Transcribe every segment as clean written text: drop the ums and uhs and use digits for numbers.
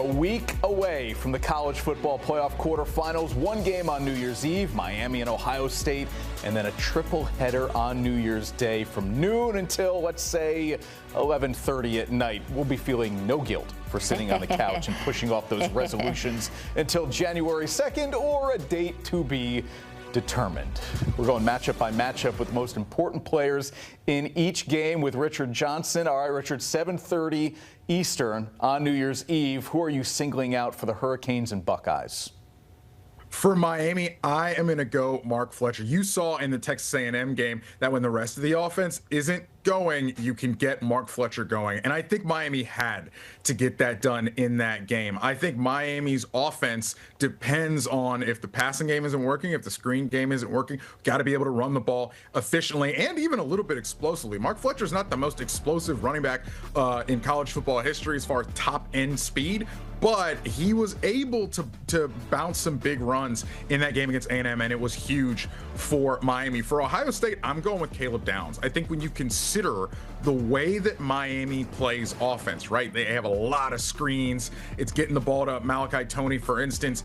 A week away from the college football playoff quarterfinals, one game on New Year's Eve, Miami and Ohio State, and then a triple header on New Year's Day from noon until, let's say, 11:30 at night. We'll be feeling no guilt for sitting on the couch and pushing off those resolutions until January 2nd or a date to be determined. We're going matchup by matchup with the most important players in each game with Richard Johnson. All right, Richard, 7:30 Eastern on New Year's Eve. Who are you singling out for the Hurricanes and Buckeyes? For Miami, I am going to go Mark Fletcher. You saw in the Texas A&M game that when the rest of the offense isn't going, you can get Mark Fletcher going. And I think Miami had to get that done in that game. I think Miami's offense depends on if the passing game isn't working, if the screen game isn't working, got to be able to run the ball efficiently and even a little bit explosively. Mark Fletcher is not the most explosive running back in college football history as far as top end speed, but he was able to bounce some big runs in that game against A&M, and it was huge for Miami. For Ohio State, I'm going with Caleb Downs. I think when you consider the way that Miami plays offense, right? They have a lot of screens. It's getting the ball to Malachi Toney, for instance.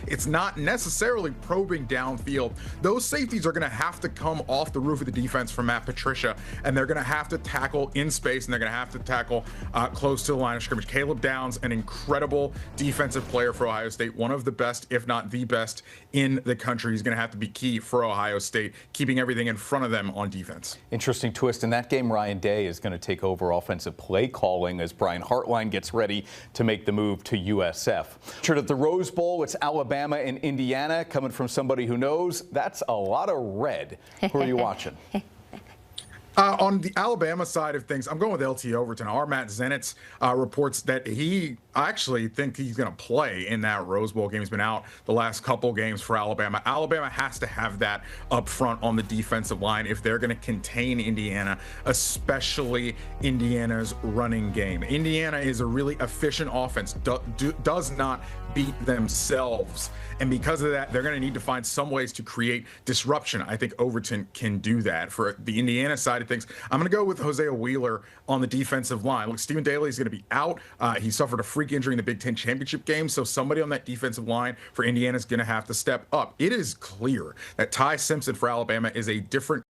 It's not necessarily probing downfield. Those safeties are going to have to come off the roof of the defense from Matt Patricia, and they're going to have to tackle in space, and they're going to have to tackle close to the line of scrimmage. Caleb Downs, an incredible defensive player for Ohio State, one of the best, if not the best, in the country. He's going to have to be key for Ohio State, keeping everything in front of them on defense. Interesting twist. In that game, Ryan Day is going to take over offensive play calling as Brian Hartline gets ready to make the move to USF. At the Rose Bowl, it's Alabama and Indiana, coming from somebody who knows that's a lot of red. Who are you watching? On the Alabama side of things, I'm going with LT Overton. Our Matt Zenitz reports that he actually think he's going to play in that Rose Bowl game. He's been out the last couple games for Alabama. Alabama has to have that up front on the defensive line if they're going to contain Indiana, especially Indiana's running game. Indiana is a really efficient offense, does not beat themselves. And because of that, they're going to need to find some ways to create disruption. I think Overton can do that. For the Indiana side of things, I'm going to go with Hosea Wheeler on the defensive line. Look, Stephen Daly is going to be out. He suffered a freak injury in the Big Ten championship game, so somebody on that defensive line for Indiana is going to have to step up. It is clear that Ty Simpson for Alabama is a different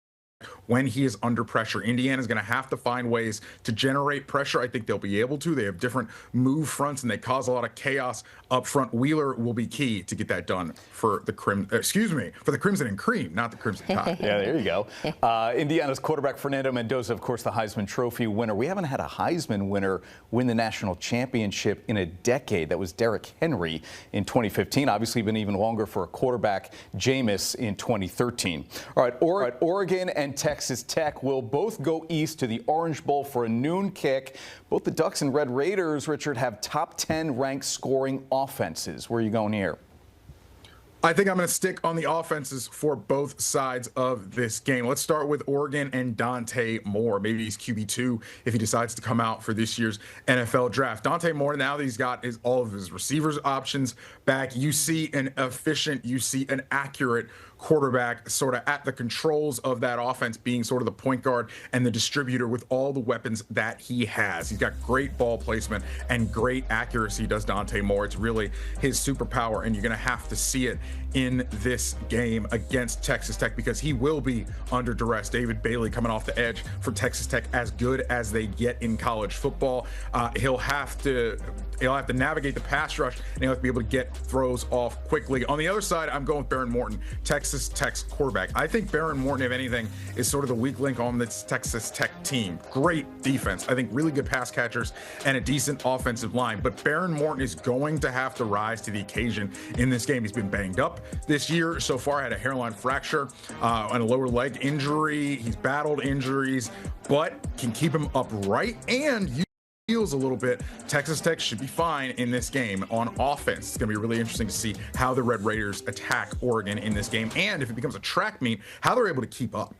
when he is under pressure. Indiana's going to have to find ways to generate pressure. I think they'll be able to. They have different move fronts, and they cause a lot of chaos up front. Wheeler will be key to get that done for the Crimson and Cream, not the Crimson Tide. Yeah, there you go. Indiana's quarterback Fernando Mendoza, of course, the Heisman Trophy winner. We haven't had a Heisman winner win the national championship in a decade. That was Derrick Henry in 2015. Obviously, been even longer for a quarterback, Jameis, in 2013. All right, Oregon and Texas Tech will both go east to the Orange Bowl for a noon kick. Both the Ducks and Red Raiders, Richard, have top 10 ranked scoring offenses. Where are you going here? I think I'm going to stick on the offenses for both sides of this game. Let's start with Oregon and Dante Moore. Maybe he's QB2 if he decides to come out for this year's NFL draft. Dante Moore, now that he's got all of his receivers options back, you see an efficient, you see an accurate quarterback sort of at the controls of that offense, being sort of the point guard and the distributor with all the weapons that he has. He's got great ball placement and great accuracy, does Dante Moore. It's really his superpower, and you're going to have to see it in this game against Texas Tech because he will be under duress. David Bailey coming off the edge for Texas Tech, as good as they get in college football. He'll have to navigate the pass rush, and he'll have to be able to get throws off quickly. On the other side, I'm going with Behren Morton, Texas Tech's quarterback. I think Behren Morton, if anything, is sort of the weak link on this Texas Tech team. Great defense. I think really good pass catchers and a decent offensive line. But Behren Morton is going to have to rise to the occasion in this game. He's been banged up this year so far, had a hairline fracture and a lower leg injury. He's battled injuries, but can keep him upright and feels a little bit. Texas Tech should be fine in this game on offense. It's going to be really interesting to see how the Red Raiders attack Oregon in this game, and if it becomes a track meet, how they're able to keep up.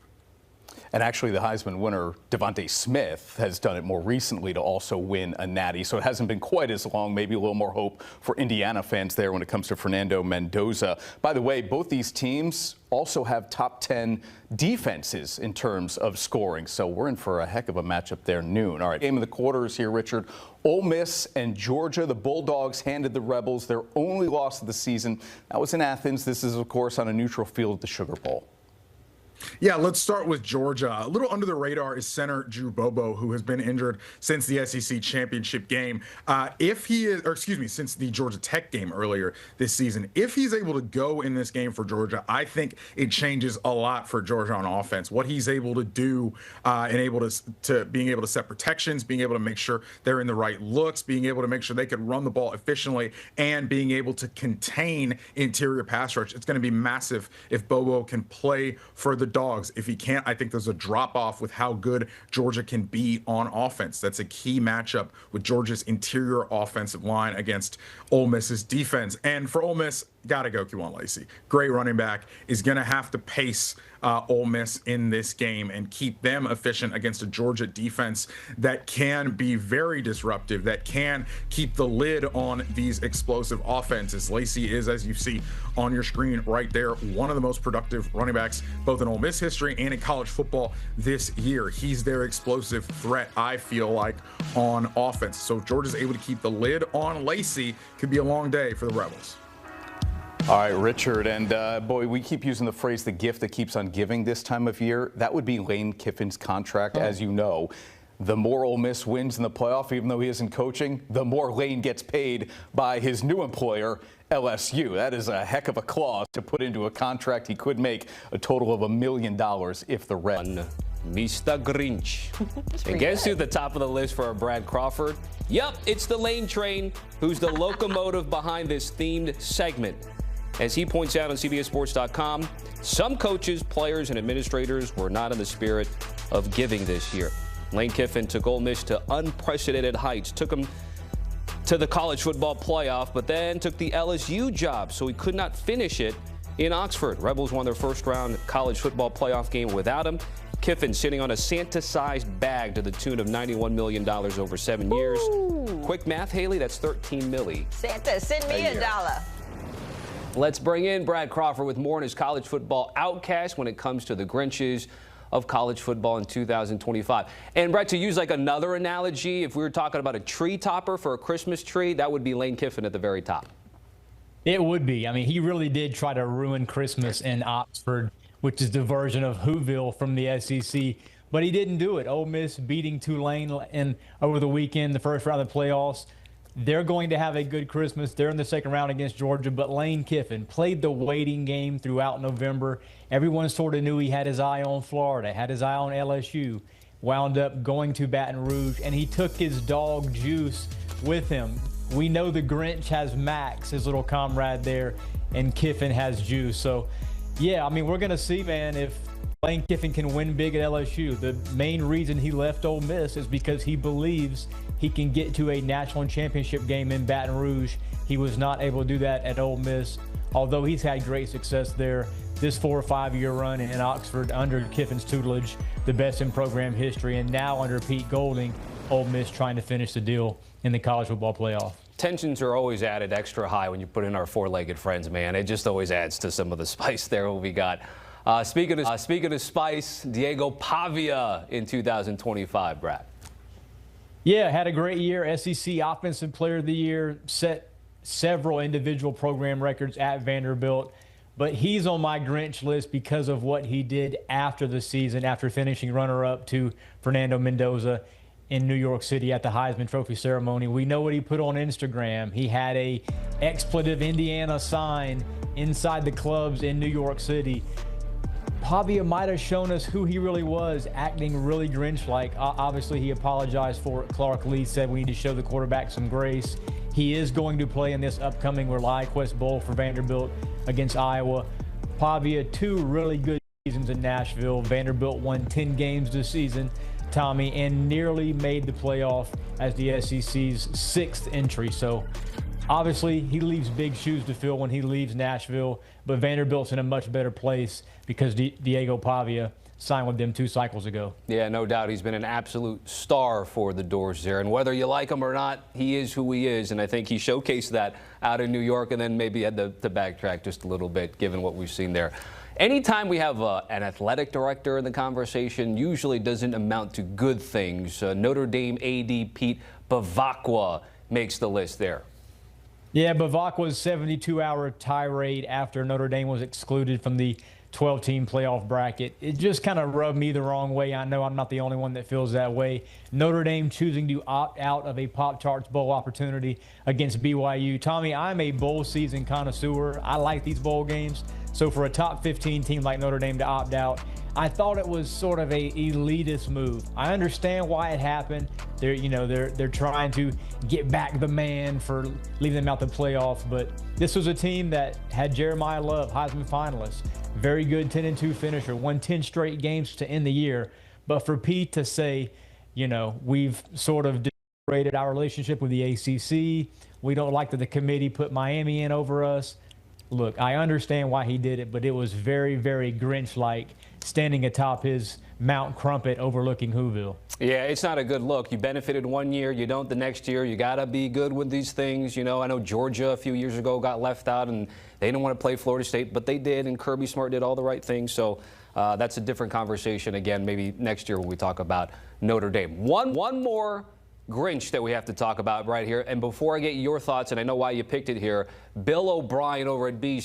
And actually, the Heisman winner, Devontae Smith, has done it more recently to also win a natty. So it hasn't been quite as long, maybe a little more hope for Indiana fans there when it comes to Fernando Mendoza. By the way, both these teams also have top 10 defenses in terms of scoring. So we're in for a heck of a matchup there noon. All right, game of the quarters here, Richard. Ole Miss and Georgia. The Bulldogs handed the Rebels their only loss of the season. That was in Athens. This is, of course, on a neutral field at the Sugar Bowl. Yeah, let's start with Georgia. A little under the radar is center Drew Bobo, who has been injured since the SEC championship game. Since the Georgia Tech game earlier this season. If he's able to go in this game for Georgia, I think it changes a lot for Georgia on offense. What he's able to do and able to being able to set protections, being able to make sure they're in the right looks, being able to make sure they could run the ball efficiently, and being able to contain interior pass rush. It's going to be massive if Bobo can play for the Dogs. If he can't, I think there's a drop off with how good Georgia can be on offense. That's a key matchup with Georgia's interior offensive line against Ole Miss's defense. And for Ole Miss, gotta go Kewan Lacey. Great running back, is gonna have to pace Ole Miss in this game and keep them efficient against a Georgia defense that can be very disruptive, that can keep the lid on these explosive offenses. Lacey is, as you see on your screen right there, one of the most productive running backs both in Ole Miss history and in college football this year. He's their explosive threat, I feel like, on offense. So if Georgia's able to keep the lid on Lacey, could be a long day for the Rebels. All right, Richard, and boy, we keep using the phrase the gift that keeps on giving this time of year. That would be Lane Kiffin's contract, as you know. The more Ole Miss wins in the playoff, even though he isn't coaching, the more Lane gets paid by his new employer, LSU. That is a heck of a clause to put into a contract. He could make a total of $1 million if the Reds. Mr. Grinch. And guess who's the top of the list for Brad Crawford? Yep, it's the Lane Train, who's the locomotive behind this themed segment. As he points out on CBSSports.com, some coaches, players, and administrators were not in the spirit of giving this year. Lane Kiffin took Ole Miss to unprecedented heights, took them to the college football playoff, but then took the LSU job, so he could not finish it in Oxford. Rebels won their first-round college football playoff game without him. Kiffin sitting on a Santa-sized bag to the tune of $91 million over 7 years. Quick math, Haley, that's $13 million. Santa, send me a dollar. Let's bring in Brad Crawford with more on his college football outcast when it comes to the Grinches of college football in 2025. And Brad, to use like another analogy, if we were talking about a tree topper for a Christmas tree, that would be Lane Kiffin at the very top. It would be. I mean, he really did try to ruin Christmas in Oxford, which is the version of Whoville from the SEC. But he didn't do it. Ole Miss beating Tulane over the weekend, the first round of the playoffs. They're going to have a good Christmas. They're in the second round against Georgia, but Lane Kiffin played the waiting game throughout November. Everyone sort of knew he had his eye on Florida, had his eye on LSU, wound up going to Baton Rouge, and he took his dog Juice with him. We know the Grinch has Max, his little comrade there, and Kiffin has Juice. So, yeah, I mean, we're going to see, man, if Lane Kiffin can win big at LSU. The main reason he left Ole Miss is because he believes he can get to a national championship game in Baton Rouge. He was not able to do that at Ole Miss, although he's had great success there. This 4 or 5 year run in Oxford under Kiffin's tutelage, the best in program history, and now under Pete Golding, Ole Miss trying to finish the deal in the college football playoff. Tensions are always added extra high when you put in our four-legged friends, man. It just always adds to some of the spice there what we got. Speaking of spice, Diego Pavia in 2025, Brad. Yeah, had a great year. SEC Offensive Player of the Year, set several individual program records at Vanderbilt. But he's on my Grinch list because of what he did after the season, after finishing runner-up to Fernando Mendoza in New York City at the Heisman Trophy ceremony. We know what he put on Instagram. He had a expletive Indiana sign inside the clubs in New York City. Pavia might have shown us who he really was, acting really Grinch-like. Obviously, he apologized for it. Clark Lee said we need to show the quarterback some grace. He is going to play in this upcoming ReliaQuest Bowl for Vanderbilt against Iowa. Pavia, 2 really good seasons in Nashville. Vanderbilt won 10 games this season, Tommy, and nearly made the playoff as the SEC's 6th entry. So obviously, he leaves big shoes to fill when he leaves Nashville, but Vanderbilt's in a much better place because Diego Pavia signed with them 2 cycles ago. Yeah, no doubt. He's been an absolute star for the Doors there. And whether you like him or not, he is who he is. And I think he showcased that out in New York and then maybe had to backtrack just a little bit, given what we've seen there. Anytime we have an athletic director in the conversation, usually doesn't amount to good things. Notre Dame AD Pete Bevacqua makes the list there. Yeah, Bevacqua's 72-hour tirade after Notre Dame was excluded from the 12-team playoff bracket. It just kind of rubbed me the wrong way. I know I'm not the only one that feels that way. Notre Dame choosing to opt out of a Pop-Tarts Bowl opportunity against BYU. Tommy, I'm a bowl season connoisseur. I like these bowl games. So for a top 15 team like Notre Dame to opt out, I thought it was sort of a elitist move. I understand why it happened. They're trying to get back the man for leaving them out the playoff, but this was a team that had Jeremiah Love, Heisman finalist, very good 10-2 finisher, won 10 straight games to end the year. But for Pete to say, we've sort of degraded our relationship with the ACC, we don't like that the committee put Miami in over us. Look, I understand why he did it, but it was very, very Grinch-like, standing atop his Mount Crumpet overlooking Whoville. Yeah, it's not a good look. You benefited one year, you don't the next year. You got to be good with these things. I know Georgia a few years ago got left out, and they didn't want to play Florida State, but they did, and Kirby Smart did all the right things. So that's a different conversation, again, maybe next year when we talk about Notre Dame. One more Grinch that we have to talk about right here. And before I get your thoughts, and I know why you picked it here, Bill O'Brien over at BC.